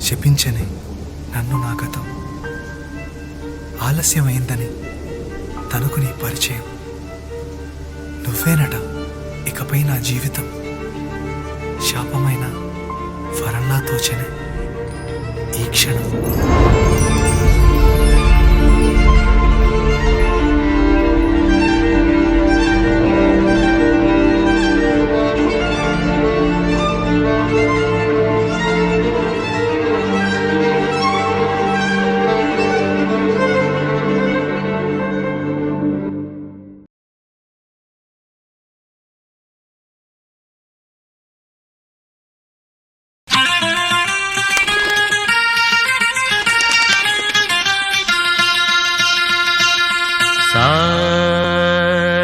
శపించని నన్ను నా గతం, ఆలస్యమైందని తనకు నీ పరిచయం. నువ్వేనట ఇకపై నా జీవితం, శాపమైన వరంలా తోచనే ఈ క్షణం.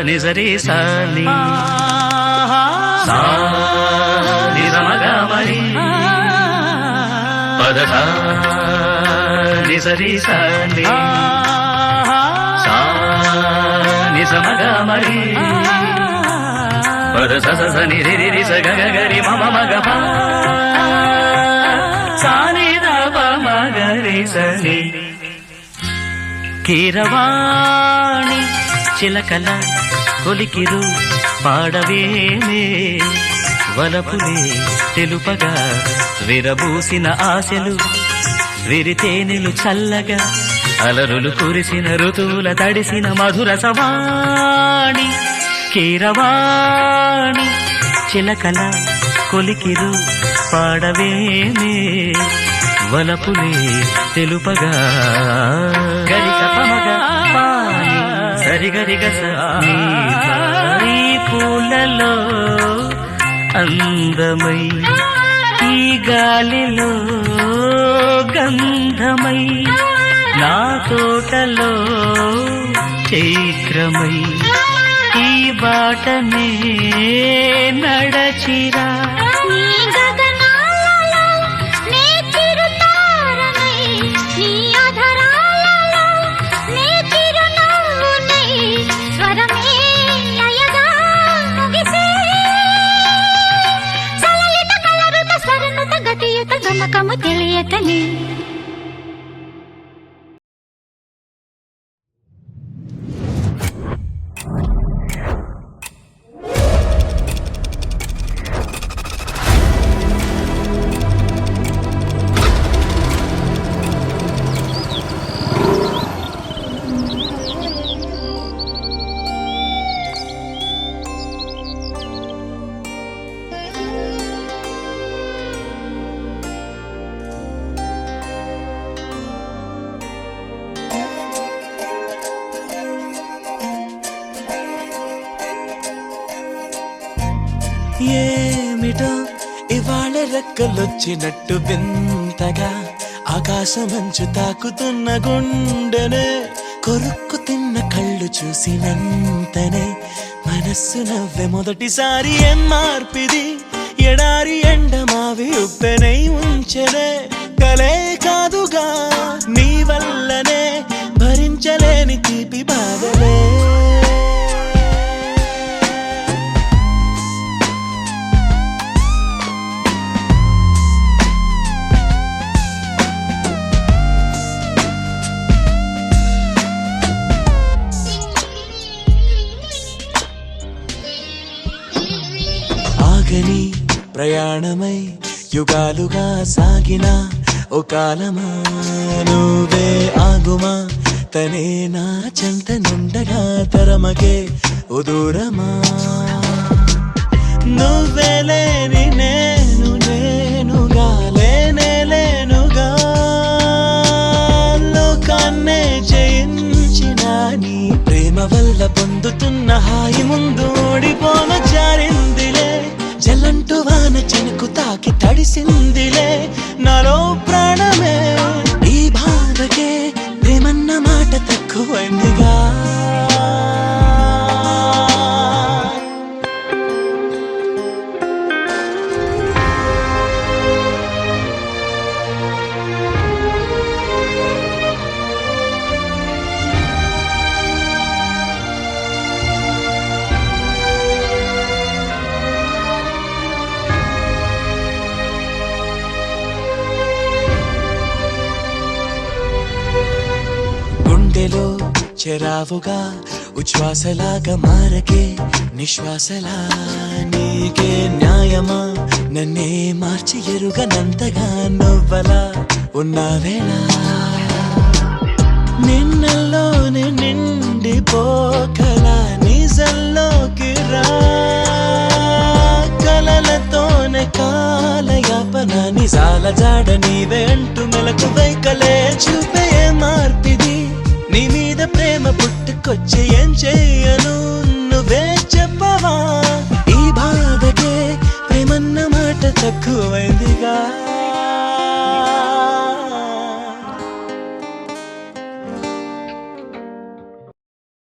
నిజరి సాని సా నిజమగమరి పదధ నిజరి సాని సా నిజమగమరి పద స ని రి రి స గ గ రి మ మ గ ప సా ని ద ప మ గ రి స ని. కీరవాణి చిలకల కొలికిరు పాడవేమే, వలపులే తెలుపగా విరబూసిన ఆశలు విరితేనెలు చల్లగా, అలరులు కురిసిన ఋతువుల తడిసిన మధుర సవాణి. కీరవాణి చిలకల కొలికిరు పాడవేమే, వలపులే తెలుపగా గరిక పమగ పాని సరిగరిగ సీ పూలలో అందమై, ఈ గాలిలో గంధమై, నా తోటలో చైత్రమై, ఈ బాటనే నడచిరా. గమకము తెలియకని ఏమిటో ఇవాళ రెక్కలొచ్చినట్టు వింతగా, ఆకాశమంచు తాకుతున్న గుండెనే, కొరుక్కు తిన్న కళ్ళు చూసినంతనే మనస్సు నవ్వే మొదటిసారి. ఏం మార్పిది, ఎడారి ఎండమావి ఉప్పెనై ఉంచెనే, కలే కాదుగా నీ వల్లనే భరించలేని తీపి బాధలే. ఆగని ప్రయాణమై యుగాలుగా సాగిన ఓ కాలమా, నువ్వే ఆగుమా, తనే నా చెంత నుండగా తరమకే ఉదూరమా. నువ్వే లేని నేను నేనుగా లేనే లేనుగా, లోకాన్నే జయించిన నీ ప్రేమ వల్ల పొందుతున్న హాయి ముందు ఓడిపోన జారిందిలే. జలంటు వాన చెనుకు తాకి తడిసిందిలే నాలో ప్రాణమే, ఈ బాధకే ప్రేమన్న మాట తక్కువైందిగా. చెరావుగా ఉచ్ఛ్వాసలాగా మారకే నిశ్వాసలా నీకే న్యాయమా నన్నే మార్చి ఎరుగనంతగా నవ్వలా ఉన్నావేళ నిన్నల్లోనే నిండిపోకలా నిజంలోకి రా కలలతోనే కాలయాపన నిజాల జాడ నీవే అంటూ మెలకు వైకలే చూపే మార్పిది నీ మీద ప్రేమ పుట్టుకొచ్చి ఏం చెయ్యను నువ్వే చెప్పవా ఈ బాధకే ప్రేమన్న మాట తక్కువైందిగా